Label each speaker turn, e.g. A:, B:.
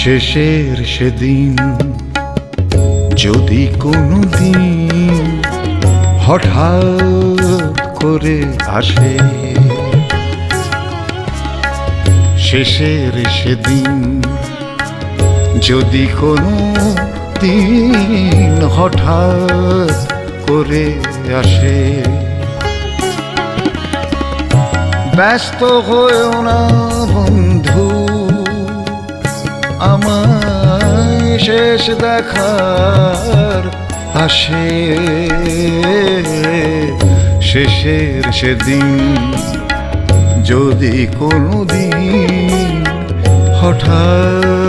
A: শেষের সেদিন যদি কোনো দিন হঠাৎ করে আসে, শেষের সেদিন যদি কোনো দিন হঠাৎ করে আসে, ব্যস্ত হয়েও না বন্ধু, আমায় শেষ দেখার আসে। শেষের সেদিন যদি কোনো দিন হঠাৎ